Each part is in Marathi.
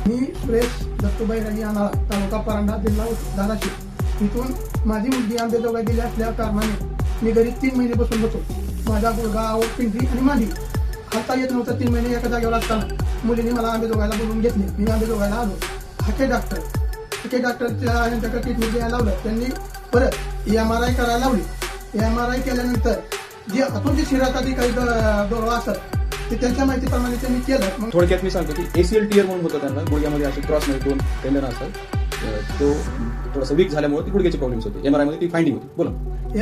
मी सुरेश दत्तूबाई राणी अनाळा, तालुका परांडा, जिल्हा धाराशिव. इथून माझी मुलगी आंबेजोगाई दिली असल्या कारणाने मी घरी 3 महिने बसून होतो. माझा गुडघा, पिंपरी आणि मांडी हालता येत नव्हतं. 3 महिने एका जागेवर असताना मुलीने मला आंबेजोगाईला बोलवून घेतले. मी आंबेजोगाईला आलो. हाके डॉक्टरच्या यांच्याकडे ट्रीटमेंट द्यायला लावलं. त्यांनी परत MRI करायला लावली. MRI केल्यानंतर जे आतून जी शिरात आधी काही दोरवा असत ते त्यांच्या माहितीप्रमाणे त्यांनी केलं. मग थोडक्यात मी सांगतो की ACL टियर म्हणून होतं त्यांना. गुडघ्यामध्ये असे क्रॉसमध्ये 2 टेंडन असतात. तो थोडासा वीक झाल्यामुळे ती गुडघ्याची प्रॉब्लेम्स होते. MRI मध्ये ती फाइंडिंग होती. बोला.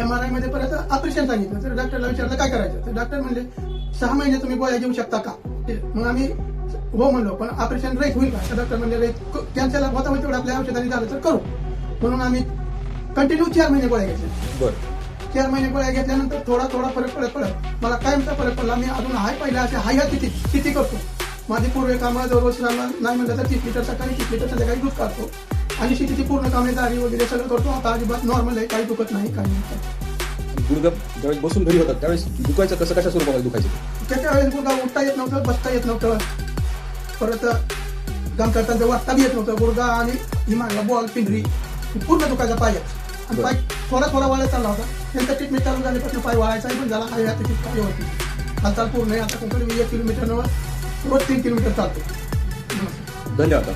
MRI मध्ये परत ऑपरेशन सांगितलं. तर डॉक्टरला विचारलं काय करायचं. तर डॉक्टर म्हणले 6 महिने तुम्ही गोळ्या घेऊ शकता का. मग आम्ही हो म्हणलो, पण ऑपरेशन रहित होईल का. तर डॉक्टर म्हणले रहित कॅन्सर होता होईल तेवढं आपल्या औषधाने झालं तर करू. म्हणून आम्ही कंटिन्यू 4 महिने गोळ्या घेतल्या. बरं. 4 महिने गोळ्या घेतल्यानंतर थोडा फरक पडत मला कायमचा फरक पडला. मी अजून हाय पहिला असे हाय किती करतो. माझी पूर्व कामं जवळपास नाही म्हणलं तर 30 लिटर सकाळी, 30 लिटर संध्याकाळी दूध काढतो आणि शेतीची पूर्ण कामे, दारी वगैरे सगळं करतो. आता अजिबात नॉर्मल आहे, काही दुखत नाही, काही नाही. गुडघा ज्यावेळेस बसून घरी होतात त्यावेळेस दुखायचं कसं, कशा स्वरूपामध्ये दुखायचं. त्याच्या वेळेस गुडघा उठता येत नव्हतं, बसता येत नव्हतं. परत काम करताना वाटता बी येत नव्हतं. गुडघा आणि ही मागला बॉल, पिंजरी पूर्ण दुखायचा पाय. आणि पाय थोडा वाळत चालला होता. नंतर ट्रीटमेंट चालू झाल्यापासून पाय वाळायचा पण झाला. हाय आता पाय होती हालचाल पूर्ण आहे. आता कुठे 1 किलोमीटरवर रोज 3 किलोमीटर चालतो. धन्यवाद.